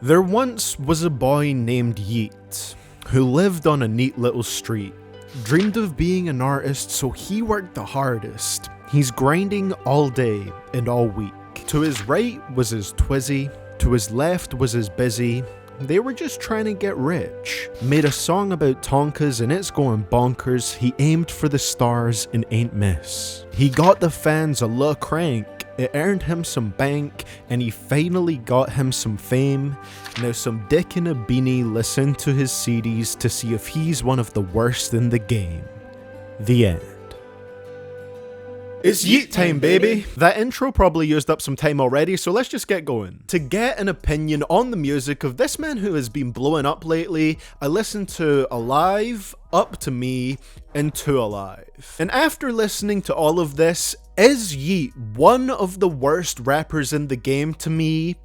There once was a boy named Yeat, who lived on a neat little street. Dreamed of being an artist, so he worked the hardest. He's grinding all day and all week. To his right was his Twizzy, to his left was his Busy. They were just trying to get rich. Made a song about Tonkas and it's going bonkers. He aimed for the stars and ain't miss. He got the fans a la crank. It earned him some bank, and he finally got him some fame. Now some dick in a beanie listened to his CDs to see if he's one of the worst in the game. The end. It's Yeat time, baby! That intro probably used up some time already, so let's just get going. To get an opinion on the music of this man who has been blowing up lately, I listened to Alive, Up to Me, and To Alive. And after listening to all of this, is Yeat one of the worst rappers in the game to me?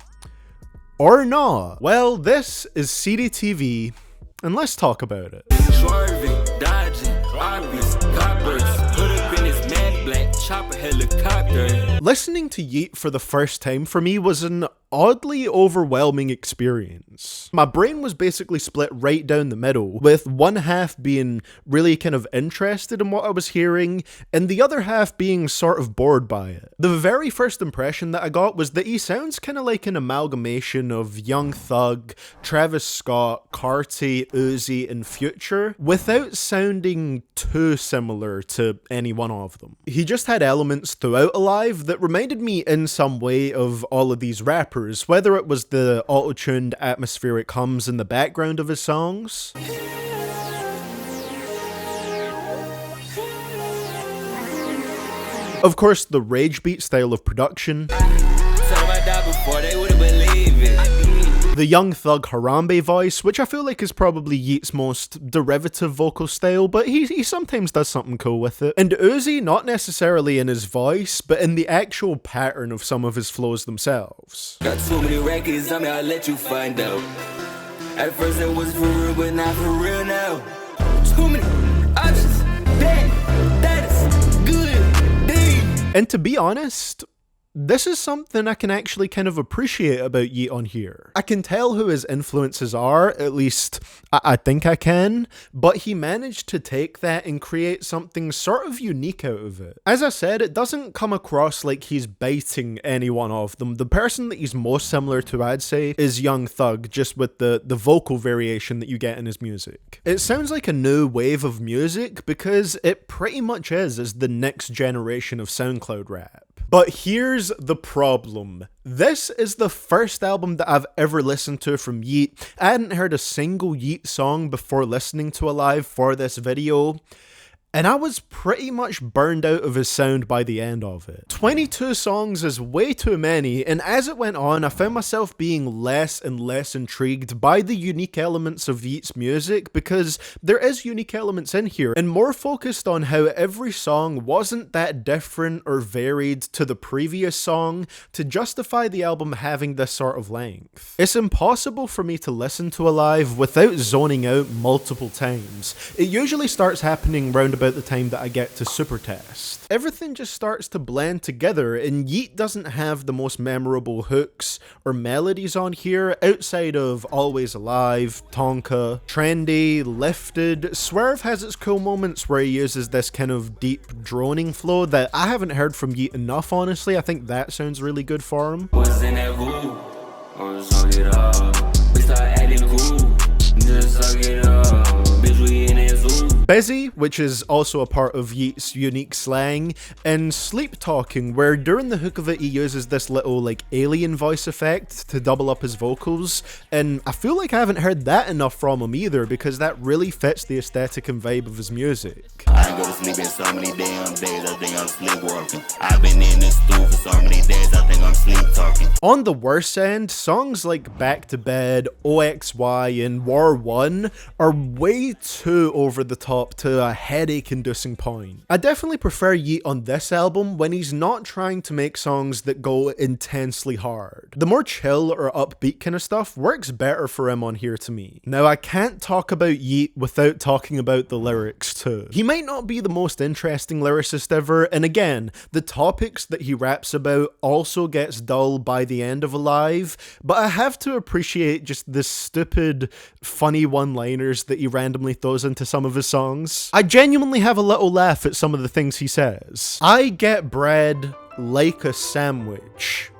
Or not? Well, this is CDTV, and let's talk about it. Swerving, dodging, obvious, coppers, put up in his man black chopper helicopter. Listening to Yeat for the first time for me was an oddly overwhelming experience. My brain was basically split right down the middle, with one half being really kind of interested in what I was hearing, and the other half being sort of bored by it. The very first impression that I got was that he sounds kind of like an amalgamation of Young Thug, Travis Scott, Carti, Uzi, and Future, without sounding too similar to any one of them. He just had elements throughout Alive that reminded me in some way of all of these rappers, whether it was the auto-tuned atmospheric hums in the background of his songs, of course the rage beat style of production, the Young Thug Harambe voice, which I feel like is probably Yeat's most derivative vocal style, but he sometimes does something cool with it. And Uzi, not necessarily in his voice, but in the actual pattern of some of his flows themselves. Got too many records, I'll let you find out. At first it was for real, but not for real now. Too many options, that is good, damn. And to be honest, this is something I can actually kind of appreciate about Yeat on here. I can tell who his influences are, at least I think I can, but he managed to take that and create something sort of unique out of it. As I said, it doesn't come across like he's biting any one of them. The person that he's most similar to, I'd say, is Young Thug, just with the vocal variation that you get in his music. It sounds like a new wave of music because it pretty much is the next generation of SoundCloud rap. But here's the problem. This is the first album that I've ever listened to from Yeat. I hadn't heard a single Yeat song before listening to Alive for this video, and I was pretty much burned out of his sound by the end of it. 22 songs is way too many, and as it went on, I found myself being less and less intrigued by the unique elements of Yeat's music, because there is unique elements in here, and more focused on how every song wasn't that different or varied to the previous song to justify the album having this sort of length. It's impossible for me to listen to Alive without zoning out multiple times. It usually starts happening round about the time that I get to Super Test. Everything just starts to blend together, and Yeat doesn't have the most memorable hooks or melodies on here outside of Always Alive, Tonka, Trendy, Lifted. Swerve has its cool moments where he uses this kind of deep droning flow that I haven't heard from Yeat enough, honestly. I think that sounds really good for him. Busy, which is also a part of Yeat's unique slang, and Sleep Talking, where during the hook of it he uses this little like alien voice effect to double up his vocals, and I feel like I haven't heard that enough from him either, because that really fits the aesthetic and vibe of his music. I ain't go to sleep in so many damn days, I think I'm sleepwalking. I've been in this stool for so many days, I think I'm sleep talking. On the worse end, songs like Back to Bed, OXY, and War 1 are way too over the top to a headache-inducing point. I definitely prefer Yeat on this album when he's not trying to make songs that go intensely hard. The more chill or upbeat kind of stuff works better for him on here to me. Now, I can't talk about Yeat without talking about the lyrics too. He might not be the most interesting lyricist ever, and again, the topics that he raps about also gets dull by the end of Alive, but I have to appreciate just the stupid, funny one-liners that he randomly throws into some of his songs. I genuinely have a little laugh at some of the things he says. I get bread like a sandwich.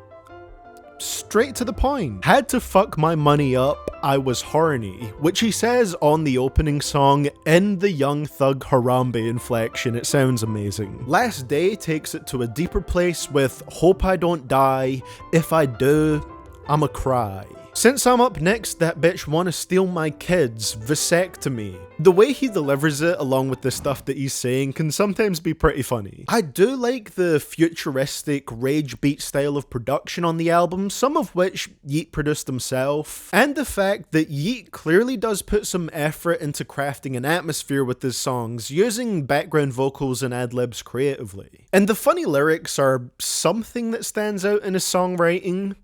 Straight to the point. Had to fuck my money up, I was horny, which he says on the opening song in the Young Thug Harambe inflection. It sounds amazing. Last Day takes it to a deeper place with Hope I Don't Die, If I Do, I'ma Cry. Since I'm up next, that bitch wanna steal my kids, vasectomy. The way he delivers it along with the stuff that he's saying can sometimes be pretty funny. I do like the futuristic rage beat style of production on the album, some of which Yeat produced himself, and the fact that Yeat clearly does put some effort into crafting an atmosphere with his songs, using background vocals and ad-libs creatively. And the funny lyrics are something that stands out in his songwriting.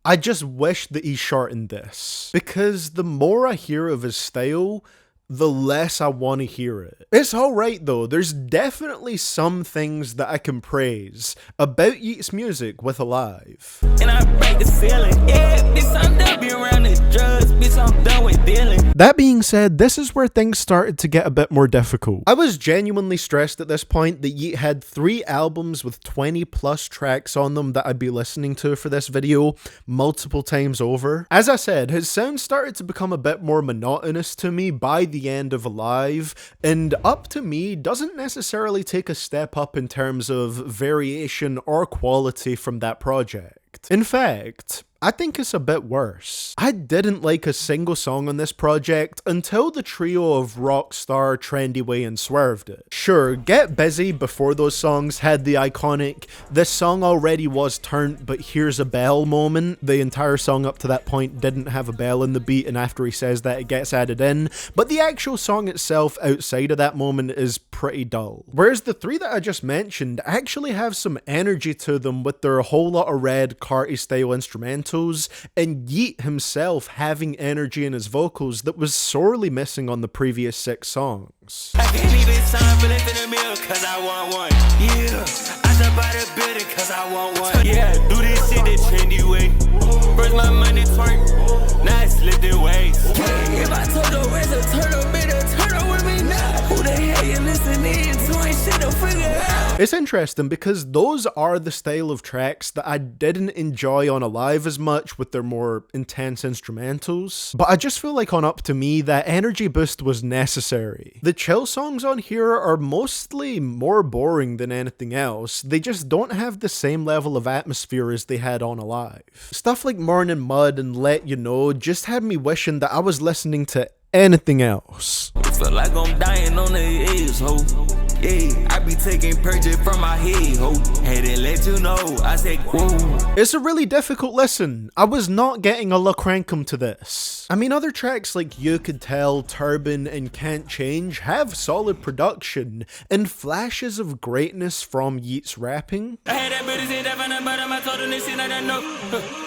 I just wish that he shortened this, because the more I hear of his style, the less I want to hear it. It's alright though, there's definitely some things that I can praise about Yeat's music with Alive. And I break the ceiling. Yeah, bitch, I'm done being around the drugs. Bitch, I'm done with dealing. That being said, this is where things started to get a bit more difficult. I was genuinely stressed at this point that Yeat had 3 albums with 20 plus tracks on them that I'd be listening to for this video multiple times over. As I said, his sound started to become a bit more monotonous to me by the end of Alive, and Up To Me doesn't necessarily take a step up in terms of variation or quality from that project. In fact, I think it's a bit worse. I didn't like a single song on this project until the trio of Rockstar, Trendy Way, and Swerved It. Sure, Get Busy before those songs had the iconic "this song already was turned but here's a bell" moment. The entire song up to that point didn't have a bell in the beat, and after he says that it gets added in, but the actual song itself outside of that moment is pretty dull. Whereas the 3 that I just mentioned actually have some energy to them with their Whole Lotta Red, Carti style instrumentals, and Yeat himself having energy in his vocals that was sorely missing on the previous 6 songs. I can't even sign for less than a meal cause I want one. Yeah, I just buy the building cause I want one. Yeah, do this shit the trendy way. First my money twerk, now it's slipped in ways. If I told the rest to turn up, better turn up with me now. Who the hell you listening to? Ain't shit to figure out. It's interesting because those are the style of tracks that I didn't enjoy on Alive as much with their more intense instrumentals, but I just feel like on Up To Me that energy boost was necessary. The chill songs on here are mostly more boring than anything else, they just don't have the same level of atmosphere as they had on Alive. Stuff like Morning Mud and Let You Know just had me wishing that I was listening to anything else. Feel like I'm dying on the edge, ho. Yeah, I be taking purchase from my head, ho. Had to let you know, I said, whoa. It's a really difficult listen. I was not getting a La Crankum to this. I mean, other tracks like You Could Tell, Turban, and Can't Change have solid production and flashes of greatness from Yeat's rapping. I had that bitch sit up on the bottom, I told them this shit I don't know.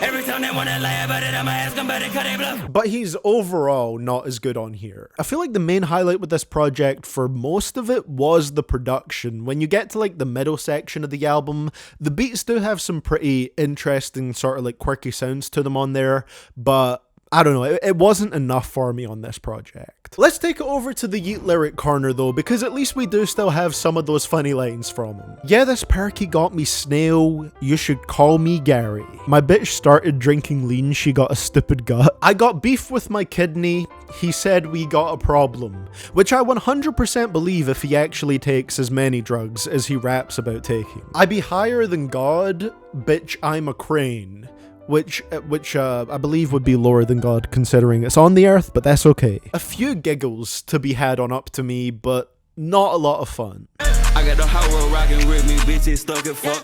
Every time they wanna lie about it, I'ma ask them about it, cause they bluff. But he's overall not as good on here. I feel like the main highlight with this project for most of it was the production. When you get to like the middle section of the album, the beats do have some pretty interesting sort of like quirky sounds to them on there, but I don't know, it wasn't enough for me on this project. Let's take it over to the Yeat lyric corner though, because at least we do still have some of those funny lines from him. Yeah, this perky got me snail, you should call me Gary. My bitch started drinking lean, she got a stupid gut. I got beef with my kidney, he said we got a problem. Which I 100% believe if he actually takes as many drugs as he raps about taking. I be higher than God, bitch I'm a crane. Which I believe would be lower than God considering it's on the earth, but that's okay. A few giggles to be had on Up To Me, but not a lot of fun. I got the hot world rocking with me, bitches stuck at fuck.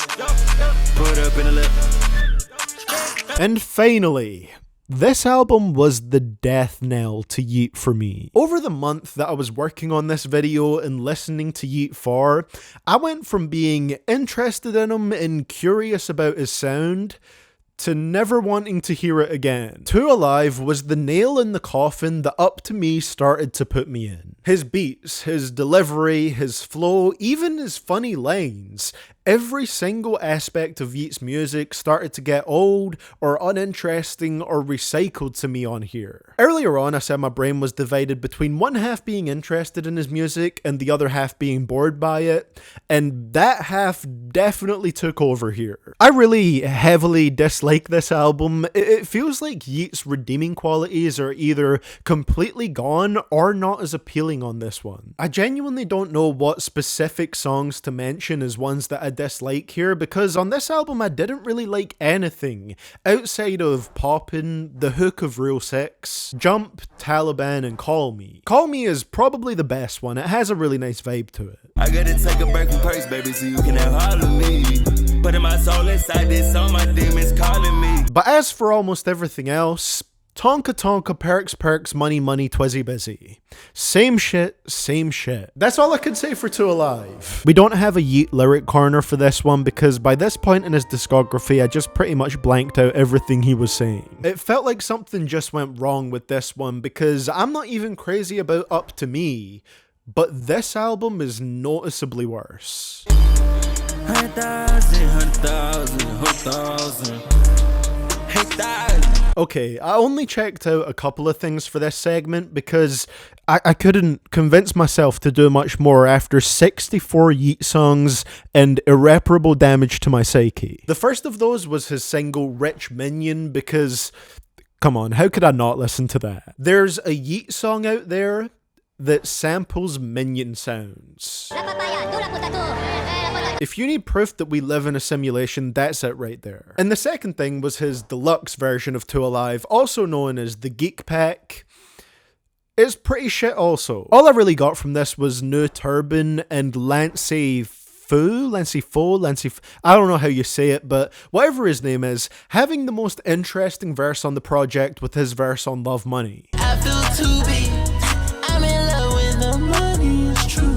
Put up in the lip. And finally, this album was the death knell to Yeat for me. Over the month that I was working on this video and listening to Yeat for, I went from being interested in him and curious about his sound to never wanting to hear it again. To Alive was the nail in the coffin that Up To Me started to put me in. His beats, his delivery, his flow, even his funny lines, Every single aspect of Yeat's music started to get old or uninteresting or recycled to me on here. Earlier on, I said my brain was divided between one half being interested in his music and the other half being bored by it, and that half definitely took over here. I really heavily dislike this album. It feels like Yeat's redeeming qualities are either completely gone or not as appealing on this one. I genuinely don't know what specific songs to mention as ones that I dislike here, because on this album I didn't really like anything outside of Poppin', the hook of Rule 6, Jump, Taliban, and Call Me. Call Me is probably the best one. It has a really nice vibe to it. I gotta take a break from perks, baby, so you can have all of me. Putting my soul inside this song, my demons calling me. But as for almost everything else, Tonka Tonka, Perks Perks, Money Money, Twizzy Busy. Same shit, same shit. That's all I can say for 2 Alive. We don't have a Yeat lyric corner for this one because by this point in his discography I just pretty much blanked out everything he was saying. It felt like something just went wrong with this one because I'm not even crazy about Up To Me, but this album is noticeably worse. 100,000. Okay, I only checked out a couple of things for this segment because I couldn't convince myself to do much more after 64 Yeat songs and irreparable damage to my psyche. The first of those was his single Rich Minion because, come on, how could I not listen to that? There's a Yeat song out there that samples Minion sounds. If you need proof that we live in a simulation, that's it right there. And the second thing was his deluxe version of 2 Alive, also known as the Geek Pack. It's pretty shit also. All I really got from this was New Turban and Lancey Fo, I don't know how you say it, but whatever his name is, having the most interesting verse on the project with his verse on Love Money. I feel too big. I'm in love with the money, it's true.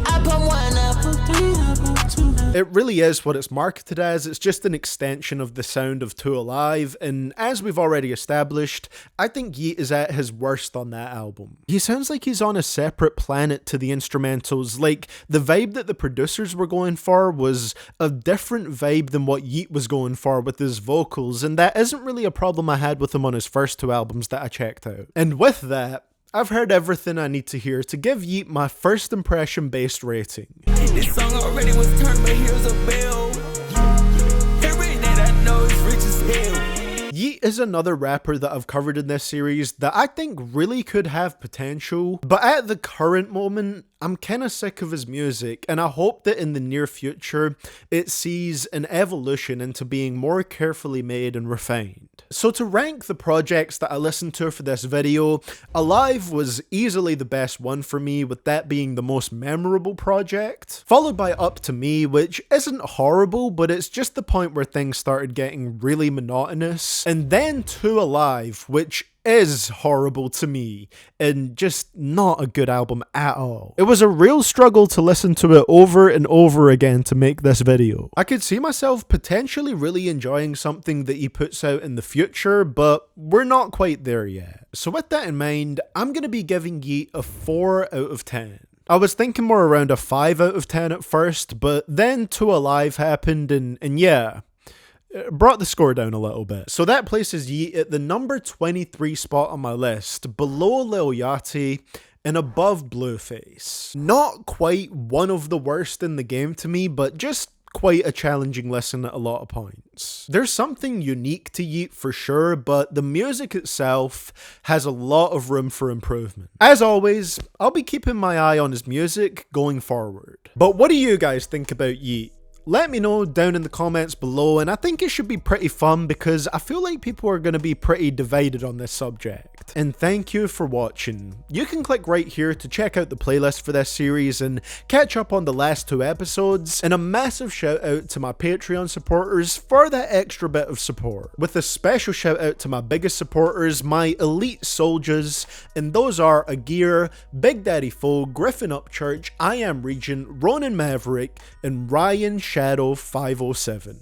I put 1, I put 3, I put 2. It really is what it's marketed as. It's just an extension of the sound of 2 Alive, and as we've already established, I think Yeat is at his worst on that album. He sounds like he's on a separate planet to the instrumentals, like the vibe that the producers were going for was a different vibe than what Yeat was going for with his vocals, and that isn't really a problem I had with him on his first 2 albums that I checked out. And with that, I've heard everything I need to hear to give Yeat my first impression based rating. This song already was turned, but here's a bell. Every that I know is rich as hell. Yeat is another rapper that I've covered in this series that I think really could have potential, but at the current moment, I'm kinda sick of his music, and I hope that in the near future, it sees an evolution into being more carefully made and refined. So to rank the projects that I listened to for this video, Alive was easily the best one for me, with that being the most memorable project, followed by Up To Me, which isn't horrible, but it's just the point where things started getting really monotonous, and then 2 Alive, which is horrible to me and just not a good album at all. It was a real struggle to listen to it over and over again to make this video. I could see myself potentially really enjoying something that he puts out in the future, but we're not quite there yet. So with that in mind, I'm going to be giving Yeat a 4 out of 10. I was thinking more around a 5 out of 10 at first, but then 2 Alive happened and yeah, it brought the score down a little bit. So that places Yeat at the number 23 spot on my list, below Lil Yachty and above Blueface. Not quite one of the worst in the game to me, but just quite a challenging listen at a lot of points. There's something unique to Yeat for sure, but the music itself has a lot of room for improvement. As always, I'll be keeping my eye on his music going forward. But what do you guys think about Yeat? Let me know down in the comments below, and I think it should be pretty fun because I feel like people are going to be pretty divided on this subject. And thank you for watching. You can click right here to check out the playlist for this series and catch up on the last 2 episodes, and a massive shout out to my Patreon supporters for that extra bit of support. With a special shout out to my biggest supporters, my elite soldiers, and those are Agir, Big Daddy Foe, Griffin Upchurch, I Am Regent, Ronan Maverick, and Ryan Shadow 507.